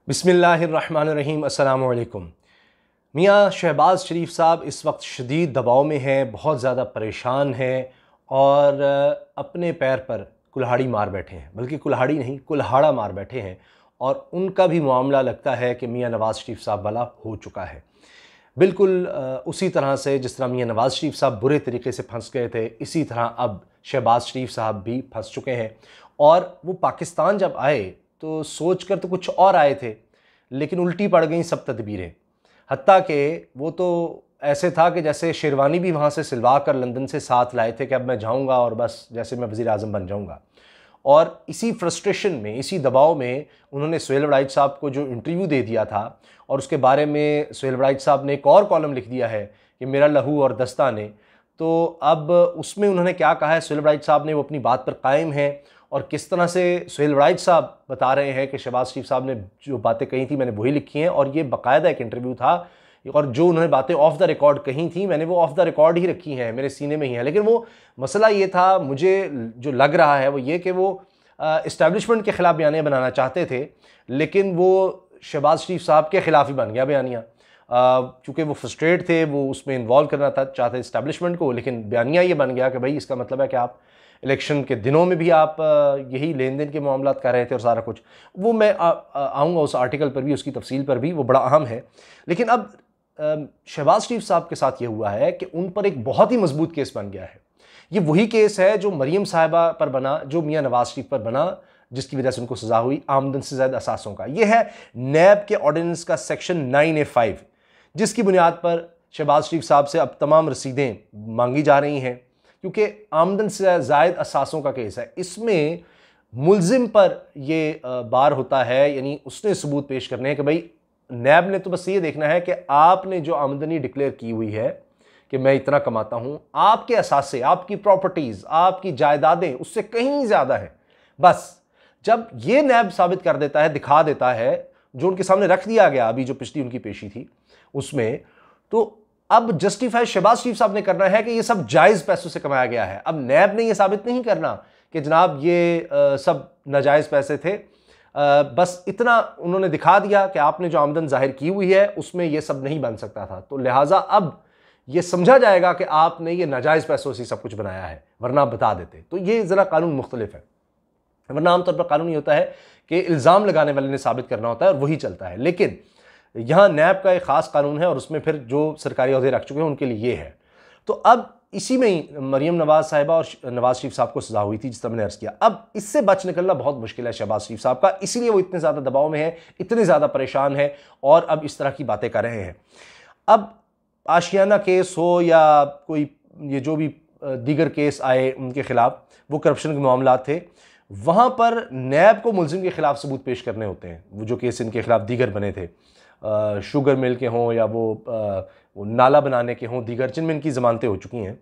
बिस्मिल्लाहिर्रहमानिर्रहीम अस्सलाम वालेकुम। मियाँ शहबाज शरीफ साहब इस वक्त शदीद दबाव में हैं, बहुत ज़्यादा परेशान हैं और अपने पैर पर कुल्हाड़ी मार बैठे हैं, बल्कि कुल्हाड़ी नहीं कुल्हाड़ा मार बैठे हैं। और उनका भी मामला लगता है कि मियाँ नवाज़ शरीफ साहब वाला हो चुका है, बिल्कुल उसी तरह से जिस तरह मियाँ नवाज़ शरीफ साहब बुरे तरीके से फंस गए थे, इसी तरह अब शहबाज शरीफ साहब भी फंस चुके हैं। और वो पाकिस्तान जब आए तो सोच कर तो कुछ और आए थे, लेकिन उल्टी पड़ गई सब तदबीरें। हत्ता कि वो तो ऐसे था कि जैसे शेरवानी भी वहाँ से सिलवा कर लंदन से साथ लाए थे कि अब मैं जाऊँगा और बस जैसे मैं वज़ीर आज़म बन जाऊँगा। और इसी फ्रस्ट्रेशन में, इसी दबाव में उन्होंने सुहेल वड़ाइच साहब को जो इंटरव्यू दे दिया था, और उसके बारे में सुहेल वड़ाइच साहब ने एक और कॉलम लिख दिया है कि मेरा लहू और दस्ताने। तो अब उसमें उन्होंने क्या कहा है, सुहेल वड़ाइच साहब ने वो अपनी बात पर कायम है। और किस तरह से सुहेल वड़ाइच साहब बता रहे हैं कि शहबाज शरीफ साहब ने जो बातें कही थी मैंने वही लिखी हैं, और ये बाकायदा एक इंटरव्यू था। और जो उन्होंने बातें ऑफ द रिकॉर्ड कही थी मैंने वो ऑफ द रिकॉर्ड ही रखी हैं, मेरे सीने में ही है। लेकिन वो मसला ये था, मुझे जो लग रहा है वो ये कि वो इस्टेब्लिशमेंट के ख़िलाफ़ बयानियाँ बनाना चाहते थे, लेकिन वो शहबाज शरीफ साहब के ख़िलाफ़ ही बन गया बयानियाँ। चूँकि वो फ्रस्ट्रेट थे, वो उसमें इन्वॉल्व करना था चाहते इस्टेब्लिशमेंट को, लेकिन बयानियाँ ये बन गया कि भाई इसका मतलब है कि आप इलेक्शन के दिनों में भी आप यही लेन देन के मामला कर रहे थे और सारा कुछ। वो मैं आऊँगा उस आर्टिकल पर भी, उसकी तफसील पर भी, वो बड़ा अहम है। लेकिन अब शहबाज शरीफ साहब के साथ ये हुआ है कि उन पर एक बहुत ही मजबूत केस बन गया है। ये वही केस है जो मरीम साहिबा पर बना, जो मियाँ नवाज शरीफ पर बना, जिसकी वजह से उनको सज़ा हुई आमदन से ज़ायद असासों का। यह है नैब के ऑर्डिनेंस का सेक्शन 9A5, जिसकी बुनियाद पर शहबाज शरीफ साहब से अब तमाम रसीदें मांगी जा रही हैं, क्योंकि आमदन से ज़ायद असासों का केस है। इसमें मुलजिम पर यह बार होता है, यानी उसने सबूत पेश करने हैं कि भाई नैब ने तो बस ये देखना है कि आपने जो आमदनी डिक्लेयर की हुई है कि मैं इतना कमाता हूं, आपके असासे, आपकी प्रॉपर्टीज़, आपकी जायदादें उससे कहीं ज़्यादा हैं। बस जब ये नैब साबित कर देता है, दिखा देता है, जो उनके सामने रख दिया गया अभी जो पिछली उनकी पेशी थी उसमें, तो अब जस्टिफाई शहबाज शरीफ साहब ने करना है कि ये सब जायज़ पैसों से कमाया गया है। अब नैब ने ये साबित नहीं करना कि जनाब ये सब नाजायज़ पैसे थे। बस इतना उन्होंने दिखा दिया कि आपने जो आमदन जाहिर की हुई है उसमें ये सब नहीं बन सकता था, तो लिहाजा अब ये समझा जाएगा कि आपने ये नाजायज़ पैसों से सब कुछ बनाया है, वरना आप बता देते। तो ये ज़रा कानून मुख्तलिफ है, वरना आमतौर पर कानून ये होता है कि इल्ज़ाम लगाने वाले ने साबित करना होता है और वही चलता है। लेकिन यहाँ नैब का एक ख़ास कानून है और उसमें फिर जो सरकारी ओहदे रख चुके हैं उनके लिए ये है। तो अब इसी में ही मरीम नवाज साहिबा और नवाज शरीफ साहब को सज़ा हुई थी, जिस तरह मैंने अर्ज़ किया। अब इससे बच निकलना बहुत मुश्किल है शहबाज शरीफ साहब का, इसीलिए वो इतने ज़्यादा दबाव में है, इतने ज़्यादा परेशान है और अब इस तरह की बातें कर रहे हैं। अब आशियाना केस हो या कोई ये जो भी दीगर केस आए उनके ख़िलाफ़, वो करप्शन के मामला थे, वहाँ पर नैब को मुलजिम के ख़िलाफ़ सबूत पेश करने होते हैं। वो जो केस इनके ख़िलाफ़ दीगर बने थे, शुगर मिल के हों या वो नाला बनाने के हों, दीगर जिनमें इनकी ज़मानतें हो चुकी हैं।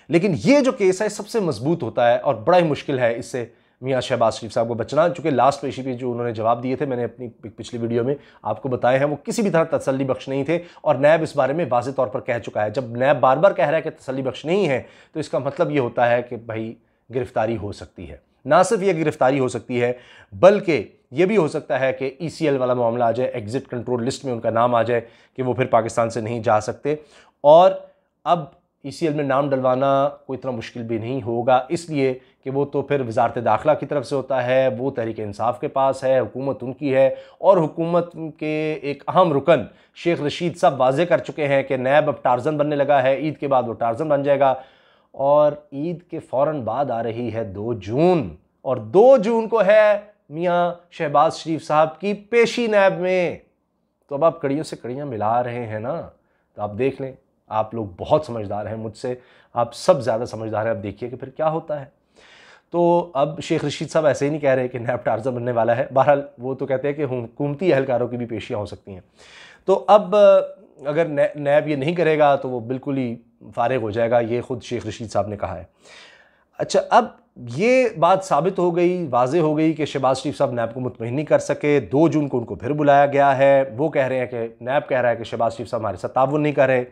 लेकिन ये जो केस है सबसे मजबूत होता है और बड़ा ही मुश्किल है इससे मियाँ शहबाज शरीफ साहब को बचना। चूँकि लास्ट पेशी पे जो उन्होंने जवाब दिए थे, मैंने अपनी पिछली वीडियो में आपको बताए हैं, वो किसी भी तरह तसल्ली बख्श नहीं थे और नैब इस बारे में वाज़ेह तौर पर कह चुका है। जब नैब बार बार कह रहा है कि तसल्ली बख्श नहीं है, तो इसका मतलब ये होता है कि भाई गिरफ्तारी हो सकती है। ना सिर्फ ये गिरफ्तारी हो सकती है, बल्कि ये भी हो सकता है कि ECL वाला मामला आ जाए, एग्जिट कंट्रोल लिस्ट में उनका नाम आ जाए कि वो फिर पाकिस्तान से नहीं जा सकते। और अब ECL में नाम डलवाना कोई इतना मुश्किल भी नहीं होगा, इसलिए कि वो तो फिर वजारत दाखिला की तरफ से होता है, वो तहरीक इंसाफ के पास है, हुकूमत उनकी है। और हुकूमत के एक अहम रुकन शेख रशीद साहब वाजे कर चुके हैं कि नैब अब टार्जन बनने लगा है, ईद के बाद वो टार्जन बन जाएगा। और ईद के फ़ौरन बाद आ रही है 2 जून, और 2 जून को है मियाँ शहबाज शरीफ साहब की पेशी नैब में। तो अब आप कड़ियों से कड़ियाँ मिला रहे हैं ना, तो आप देख लें, आप लोग बहुत समझदार हैं, मुझसे आप सब ज़्यादा समझदार हैं। अब देखिए कि फिर क्या होता है। तो अब शेख रशीद साहब ऐसे ही नहीं कह रहे कि नैब टार्जन बनने वाला है, बहरहाल वो तो कहते हैं कि हुकूमती अहलकारों की भी पेशियाँ हो सकती हैं। तो अब अगर नैब ये नहीं करेगा तो वो बिल्कुल ही फारिग हो जाएगा, ये ख़ुद शेख रशीद साहब ने कहा है। अच्छा, अब ये बात साबित हो गई, वाज़े हो गई कि शहबाज शरीफ साहब नैब को मुतमईन नहीं कर सके। 2 जून को उनको फिर बुलाया गया है। वो कह रहे हैं कि नैब कह रहा है कि शहबाज शरीफ साहब हमारे साथ ताउन नहीं कर रहे।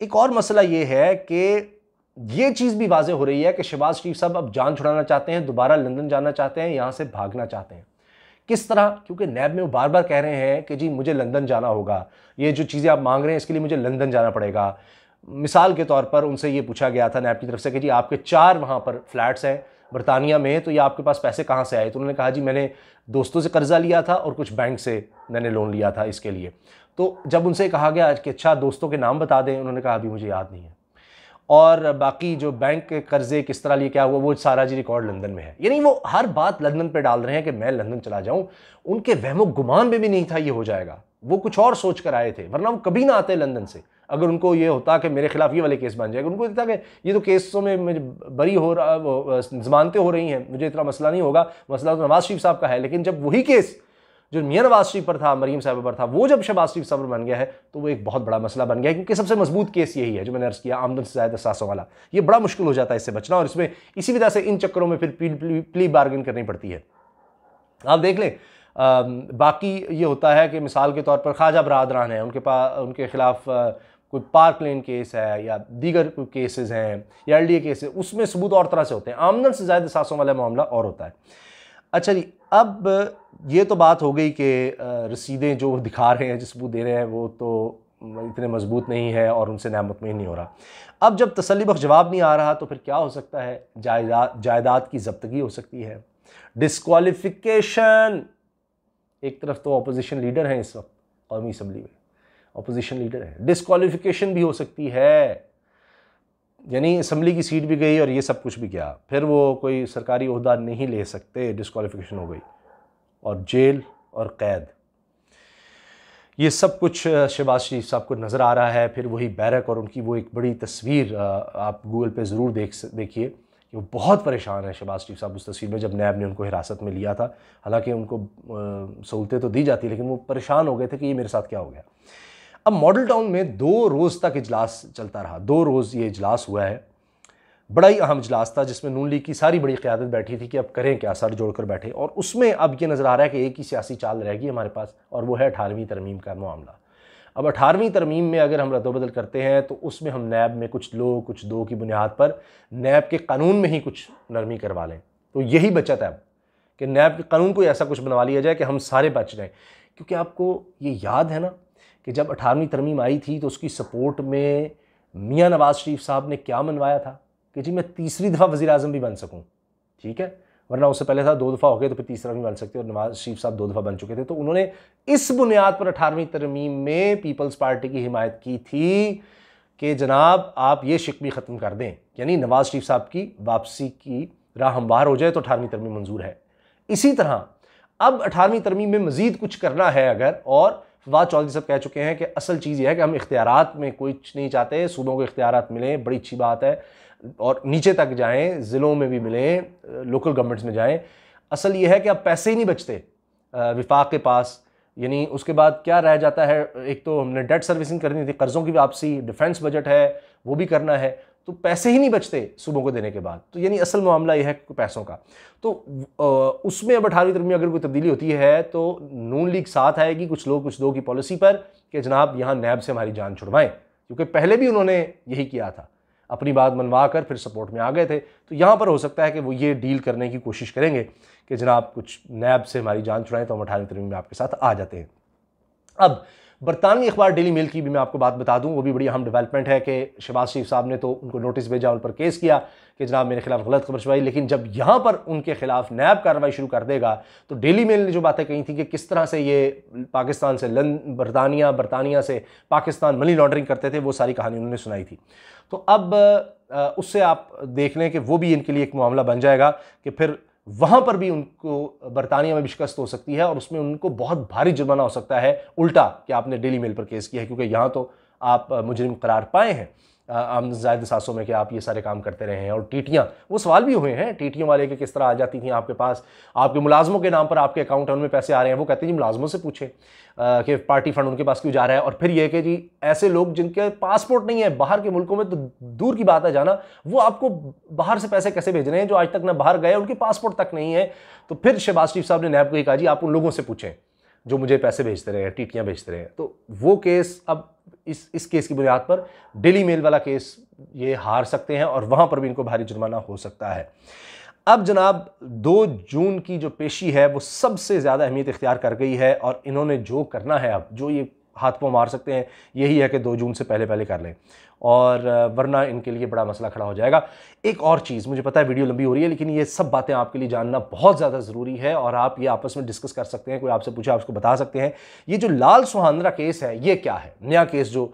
एक और मसला ये है कि ये चीज़ भी वाज़े हो रही है कि शहबाज शरीफ साहब अब जान छुड़ाना चाहते हैं, दोबारा लंदन जाना चाहते हैं, यहाँ से भागना चाहते हैं। किस तरह? क्योंकि नैब में वो बार बार कह रहे हैं कि जी मुझे लंदन जाना होगा, ये जो चीज़ें आप मांग रहे हैं इसके लिए मुझे लंदन जाना पड़ेगा। मिसाल के तौर पर उनसे ये पूछा गया था नैब की तरफ से कि जी आपके 4 वहाँ पर फ्लैट्स हैं बरतानिया में, तो ये आपके पास पैसे कहाँ से आए? तो उन्होंने कहा जी मैंने दोस्तों से कर्जा लिया था और कुछ बैंक से मैंने लोन लिया था इसके लिए। तो जब उनसे कहा गया कि अच्छा दोस्तों के नाम बता दें, उन्होंने कहा अभी मुझे याद नहीं है, और बाकी जो बैंक के कर्जे किस तरह लिए क्या हुआ वो सारा जी रिकॉर्ड लंदन में है। यानी वो हर बात लंदन पे डाल रहे हैं कि मैं लंदन चला जाऊं। उनके वहमो गुमान में भी नहीं था ये हो जाएगा, वो कुछ और सोच कर आए थे, वरना वो कभी ना आते लंदन से। अगर उनको ये होता कि मेरे खिलाफ ये वाले केस बन जाएगा, उनको था कि ये तो केसों में मुझे बरी हो रहा, जमानतें हो रही हैं, मुझे इतना मसला नहीं होगा, मसला तो नवाज शरीफ साहब का है। लेकिन जब वही केस जो मियां नवाज शरीफ पर था, मरीम साहब पर था, वो जब शहबाज शरीफ साहब बन गया है तो वो एक बहुत बड़ा मसला बन गया है, क्योंकि सबसे मजबूत केस यही है जो मैंने अर्ज किया, आमदन से ज़्यादा सासों वाला। ये बड़ा मुश्किल हो जाता है इससे बचना, और इसमें इसी वजह से इन चक्करों में फिर प्ली बार्गेन करनी पड़ती है। आप देख लें, बाकी ये होता है कि मिसाल के तौर पर ख्वाजा बरादरान है, उनके खिलाफ कोई पार्क लेन केस है या दीगर कोई केसेस हैं या LDA केस है, उसमें सबूत और तरह से होते हैं। आमदन से ज़्यादा सासों वाला मामला और होता है। अच्छा जी, अब ये तो बात हो गई कि रसीदें जो दिखा रहे हैं, जो सबूत दे रहे हैं, वो तो इतने मजबूत नहीं है और उनसे नैब मुतमईन नहीं हो रहा। अब जब तसल्लीबख्श जवाब नहीं आ रहा तो फिर क्या हो सकता है? जायदाद की जब्तगी हो सकती है, डिस्क्वालिफिकेशन। एक तरफ तो अपोजिशन लीडर हैं इस वक्त कौमी असम्बली में, अपोजिशन लीडर है, डिस्क्वालिफिकेशन भी हो सकती है, यानी असम्बली की सीट भी गई और ये सब कुछ भी गया, फिर वो कोई सरकारी ओहदा नहीं ले सकते, डिस्क्वालिफिकेशन हो गई, और जेल और कैद। ये सब कुछ शहबाज शरीफ साहब को नज़र आ रहा है। फिर वही बैरक और उनकी वो एक बड़ी तस्वीर आप गूगल पे ज़रूर देखिए कि वो बहुत परेशान है शहबाज शरीफ साहब उस तस्वीर में, जब नैब ने उनको हिरासत में लिया था। हालांकि उनको सहूलतें तो दी जाती, लेकिन वो परेशान हो गए थे कि ये मेरे साथ क्या हो गया। अब मॉडल टाउन में 2 रोज़ तक इजलास चलता रहा, 2 रोज़ ये इजलास हुआ है। बड़ा ही अहम इजलास था जिसमें नून लीग की सारी बड़ी क़यादत बैठी थी कि अब करें क्या, सर जोड़कर बैठे। और उसमें अब ये नज़र आ रहा है कि एक ही सियासी चाल रहेगी हमारे पास, और वो है 18वीं तरमीम का मामला। अब 18वीं तरमीम में अगर हम रद्दबदल करते हैं तो उसमें हम नैब में कुछ लो कुछ दो की बुनियाद पर नैब के कानून में ही कुछ नरमी करवा लें। तो यही बचत है कि नैब के कानून को ऐसा कुछ बनवा लिया जाए कि हम सारे बच जाएँ। क्योंकि आपको ये याद है ना कि जब 18वीं तरमीम आई थी तो उसकी सपोर्ट में मियां नवाज शरीफ साहब ने क्या मनवाया था कि जी मैं तीसरी दफ़ा वज़ीर आज़म भी बन सकूं, ठीक है, वरना उससे पहले था 2 दफ़ा हो गए तो फिर तीसरा भी बन सकते, और नवाज शरीफ साहब 2 दफ़ा बन चुके थे। तो उन्होंने इस बुनियाद पर 18वीं तरमीम में पीपल्स पार्टी की हिमायत की थी कि जनाब आप ये शिकवी ख़त्म कर दें, यानी नवाज शरीफ साहब की वापसी की राह हमवार हो जाए तो 18वीं तरमीम मंजूर है। इसी तरह अब 18वीं तरमीम में मज़ीद कुछ करना है अगर, और फवाद चौधरी साहब कह चुके हैं कि असल चीज़ यह है कि हम इख्तियारात में कुछ नहीं चाहते, सूबों को इख्तियारात मिलें, बड़ी अच्छी बात है, और नीचे तक जाएं, ज़िलों में भी मिलें, लोकल गवर्नमेंट्स में जाएं। असल ये है कि अब पैसे ही नहीं बचते विफाक के पास, यानी उसके बाद क्या रह जाता है? एक तो हमने डेट सर्विसिंग करनी थी, कर्ज़ों की वापसी, डिफेंस बजट है वो भी करना है, तो पैसे ही नहीं बचते सूबों को देने के बाद। तो यानी असल मामला यह है पैसों का। तो उसमें अब 18वीं तरमीम में अगर कोई तब्दीली होती है तो नून लीग साथ आएगी कुछ लोग कुछ दो की पॉलिसी पर कि जनाब यहाँ नैब से हमारी जान छुड़वाएं, क्योंकि पहले भी उन्होंने यही किया था, अपनी बात मनवा कर फिर सपोर्ट में आ गए थे। तो यहाँ पर हो सकता है कि वो ये डील करने की कोशिश करेंगे कि जनाब कुछ नैब से हमारी जान छुड़ाएं तो हम 18वीं तरमीम में आपके साथ आ जाते हैं। अब बरतानवी अखबार डेली मेल की भी मैं आपको बात बता दूं, वो भी बड़ी अहम डेवलपमेंट है कि शहबाज शरीफ साहब ने तो उनको नोटिस भेजा, उन पर केस किया कि जनाब मेरे खिलाफ गलत खबर छुपाई, लेकिन जब यहाँ पर उनके खिलाफ नैब कार्रवाई शुरू कर देगा तो डेली मेल ने जो बातें कही थी कि किस तरह से ये पाकिस्तान से बरतानिया से पाकिस्तान मनी लॉन्ड्रिंग करते थे, वो सारी कहानी उन्होंने सुनाई थी। तो अब उससे आप देख लें कि वो भी इनके लिए एक मामला बन जाएगा कि फिर वहाँ पर भी उनको बरतानिया में भी शिकस्त हो सकती है और उसमें उनको बहुत भारी जुर्माना हो सकता है, उल्टा कि आपने डेली मेल पर केस किया है, क्योंकि यहाँ तो आप मुजरिम करार पाए हैं आमदन ज़ायद सासों में कि आप ये सारे काम करते रहे हैं। और टीटियाँ, वो सवाल भी हुए हैं टीटियों वाले के किस तरह आ जाती थी आपके पास, आपके मुलाजमों के नाम पर आपके अकाउंट उनमें पैसे आ रहे हैं, वो कहते हैं जी मुलाजमों से पूछें कि पार्टी फंड उनके पास क्यों जा रहा है। और फिर ये कि जी ऐसे लोग जिनके पासपोर्ट नहीं है, बाहर के मुल्कों में तो दूर की बात है जाना, वो आपको बाहर से पैसे कैसे भेज रहे हैं जो आज तक ना बाहर गए, उनके पासपोर्ट तक नहीं है। तो फिर शहबाज शरीफ साहब ने नैब को कहा जी आप उन लोगों से पूछें जो मुझे पैसे भेजते रहे हैं, टीटियाँ भेजते रहे हैं। तो वो केस अब इस केस की बुनियाद पर डेली मेल वाला केस ये हार सकते हैं और वहाँ पर भी इनको भारी जुर्माना हो सकता है। अब जनाब 2 जून की जो पेशी है वो सबसे ज़्यादा अहमियत इख्तियार कर गई है और इन्होंने जो करना है, अब जो ये हाथ पाँव मार सकते हैं यही है कि 2 जून से पहले पहले कर लें, और वरना इनके लिए बड़ा मसला खड़ा हो जाएगा। एक और चीज़, मुझे पता है वीडियो लंबी हो रही है, लेकिन ये सब बातें आपके लिए जानना बहुत ज़्यादा ज़रूरी है और आप ये आपस में डिस्कस कर सकते हैं। कोई आपसे पूछे आप उसको बता सकते हैं। ये जो लाल सुहांद्रा केस है ये क्या है, नया केस जो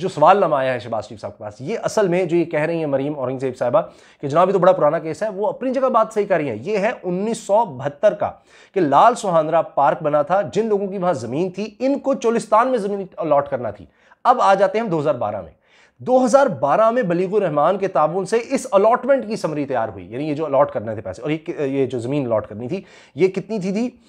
सवालनामा आया है शहबाज शरीफ साहब के पास, ये असल में जो ये कह रही है मरीम औरंगजेब साहिबा कि जनाब ये तो बड़ा पुराना केस है, वो अपनी जगह बात सही कर रही है। ये है 1972 का कि लाल सुहांद्रा पार्क बना था, जिन लोगों की वहां जमीन थी इनको चोलिस्तान में जमीन अलॉट करना थी। अब आ जाते हैं हम 2012 में। 2012 में बलीगुर रहमान के ताउन से इस अलॉटमेंट की समरी तैयार हुई, यानी ये जो अलॉट करने थे पैसे और ये जो जमीन अलॉट करनी थी ये कितनी थी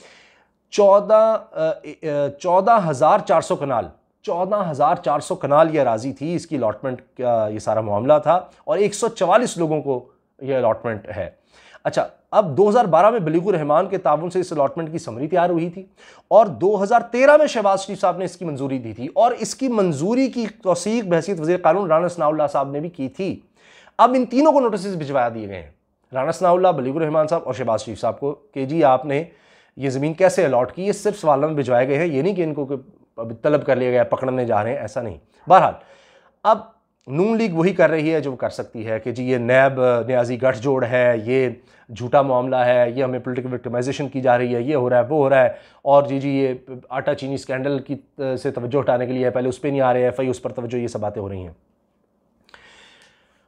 14,400 कनाल, 14,400 कनाल ये अराजी थी, इसकी अलॉटमेंट का ये सारा मामला था और 144 लोगों को ये अलॉटमेंट है। अच्छा, अब 2012 में बलीगुर रहमान के ताउन से इस अलॉटमेंट की समरी तैयार हुई थी और 2013 में शहबाज शरीफ साहब ने इसकी मंजूरी दी थी और इसकी मंजूरी की तौसीक बहसीत वज़ीर कानून राना सनाउल्लाह साहब ने भी की थी। अब इन तीनों को नोटिस भिजवा दिए गए हैं, राना सनाउल्लाह, बलीगुर रहमान साहब और शहबाज शरीफ साहब को, कि जी आपने ये ज़मीन कैसे अलॉट की। ये सिर्फ सवालों में भिजवाए गए हैं, ये नहीं कि इनको तलब कर लिया गया, पकड़ने जा रहे हैं, ऐसा नहीं। बहरहाल अब नून लीग वही कर रही है जो कर सकती है कि जी ये नैब न्याजी गठजोड़ है, ये झूठा मामला है, ये हमें पॉलिटिकल विक्टिमाइजेशन की जा रही है, ये हो रहा है वो हो रहा है, और जी ये आटा चीनी स्कैंडल की से तवज्जो हटाने के लिए पहले उस पर नहीं आ रहे, एफआई उस पर तवज्जो, ये सब बातें हो रही हैं।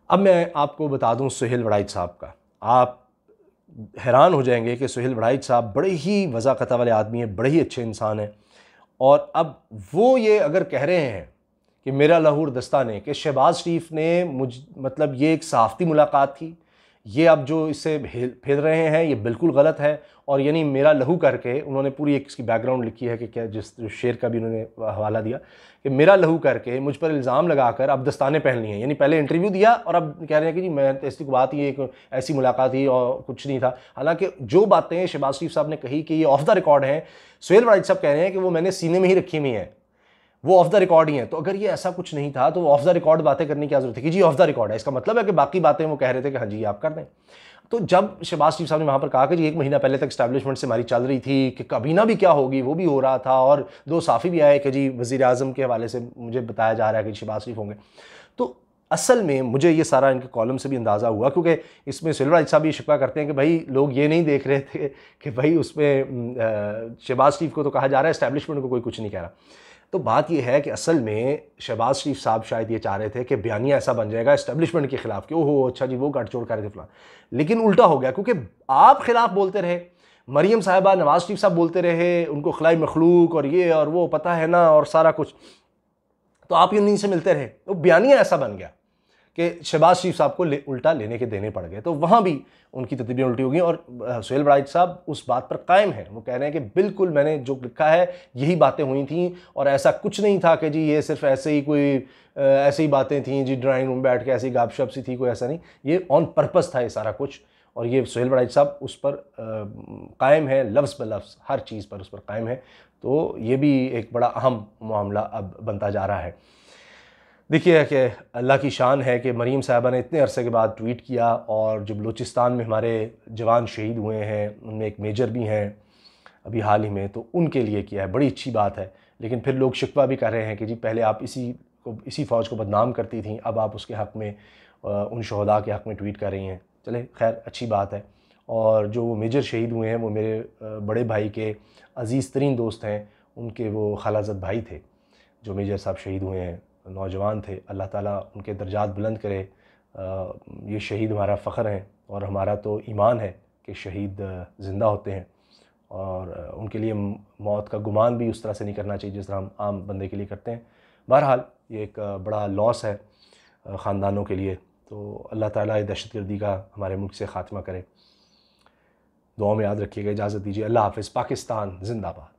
अब मैं आपको बता दूं सुहेल वड़ाइच साहब का, आप हैरान हो जाएंगे कि सुहेल वड़ाइच साहब बड़े ही वज़ाक़त वाले आदमी हैं, बड़े ही अच्छे इंसान हैं। और अब वो ये अगर कह रहे हैं कि मेरा लहूर दस्ता ने, कि शहबाज शरीफ ने मतलब ये एक सहाफ़ती मुलाकात थी, ये अब जो इससे फेर रहे हैं ये बिल्कुल गलत है, और यानी मेरा लहू करके उन्होंने पूरी एक इसकी बैकग्राउंड लिखी है कि क्या, जिस शेर का भी उन्होंने हवाला दिया कि मेरा लहू करके मुझ पर इल्ज़ाम लगाकर अब दस्ताने पहन लिए हैं, यानी पहले इंटरव्यू दिया और अब कह रहे हैं कि जी मैं ऐसी बात ही, एक ऐसी मुलाकात ही और कुछ नहीं था। हालांकि जो बातें शहबाज शरीफ साहब ने कही कि ये ऑफ द रिकॉर्ड हैं, सुहेल वड़ाइच साहब कह रहे हैं कि वो मैंने सीने में ही रखी हुई हैं, वो ऑफ द रिकॉर्ड ही है। तो अगर ये ऐसा कुछ नहीं था तो ऑफ द रिकॉर्ड बातें करने की क्या जरूरत है कि जी ऑफ द रिकॉर्ड है, इसका मतलब है कि बाकी बातें वो कह रहे थे कि हाँ जी आप कर दें। तो जब शहबाज शरीफ साहब ने वहाँ पर कहा कि जी 1 महीना पहले तक इस्टेब्लिशमेंट से हमारी चल रही थी कि कबीना भी क्या होगी, वो भी हो रहा था, और 2 साफ़ी भी आए कि जी वज़ीर आज़म के हवाले से मुझे बताया जा रहा है कि शहबाज शरीफ होंगे। तो असल में मुझे ये सारा इनके कॉलम से भी अंदाज़ा हुआ, क्योंकि इसमें सुहेल वड़ाइच साहब ये शिकवा करते हैं कि भाई लोग ये नहीं देख रहे थे कि भाई उसमें शहबाज शरीफ को तो कहा जा रहा है, इस्टेब्लिशमेंट को कोई कुछ नहीं कह रहा। तो बात यह है कि असल में शहबाज शरीफ साहब शायद ये चाह रहे थे कि बयानिया ऐसा बन जाएगा इस्टेब्लिशमेंट के खिलाफ कि ओहो अच्छा जी वो गठजोड़ कर रहे थे फलां, लेकिन उल्टा हो गया, क्योंकि आप खिलाफ बोलते रहे, मरियम साहिबा, नवाज शरीफ साहब बोलते रहे, उनको खिलाई मखलूक और ये और वो पता है ना और सारा कुछ, तो आप उन्हीं से मिलते रहे, तो बयानिया ऐसा बन गया कि शहबाज शरीफ साहब को उल्टा लेने के देने पड़ गए। तो वहाँ भी उनकी तदबीरें उल्टी हो गई और सुहेल वड़ाइच साहब उस बात पर कायम हैं, वो कह रहे हैं कि बिल्कुल मैंने जो लिखा है यही बातें हुई थी और ऐसा कुछ नहीं था कि जी ये सिर्फ ऐसे ही कोई ऐसी ही बातें थी जी ड्राइंग रूम बैठ के ऐसी गापशप सी थी, कोई ऐसा नहीं, ये ऑन पर्पस था ये सारा कुछ। और ये सुहेल वड़ाइच साहब उस पर कायम है, लफ्ज़ ब लफ्ज़ हर चीज़ पर उस पर कायम है। तो ये भी एक बड़ा अहम मामला अब बनता जा रहा है। देखिए कि अल्लाह की शान है कि मरीम साहिबा ने इतने अरसे के बाद ट्वीट किया, और जो बलूचिस्तान में हमारे जवान शहीद हुए हैं उनमें एक मेजर भी हैं अभी हाल ही में, तो उनके लिए किया है, बड़ी अच्छी बात है। लेकिन फिर लोग शिकवा भी कर रहे हैं कि जी पहले आप इसी फ़ौज को बदनाम करती थी, अब आप उसके हक़ में, उन शहदा के हक़ में ट्वीट कर रही हैं। चले खैर अच्छी बात है। और जो वो मेजर शहीद हुए हैं वो मेरे बड़े भाई के अज़ीज़ तरीन दोस्त हैं, उनके वो खालाज़द भाई थे जो मेजर साहब शहीद हुए हैं, नौजवान थे। अल्लाह ताला उनके दर्जात बुलंद करे। ये शहीद हमारा फ़ख्र हैं और हमारा तो ईमान है कि शहीद ज़िंदा होते हैं, और उनके लिए मौत का गुमान भी उस तरह से नहीं करना चाहिए जिस तरह हम आम बंदे के लिए करते हैं। बहरहाल ये एक बड़ा लॉस है ख़ानदानों के लिए। तो अल्लाह ताला ये दहशतगर्दी का हमारे मुल्क से ख़ात्मा करे। दुआ में याद रखिएगा। इजाज़त दीजिए। अल्लाह हाफ़िज़। पाकिस्तान ज़िंदाबाद।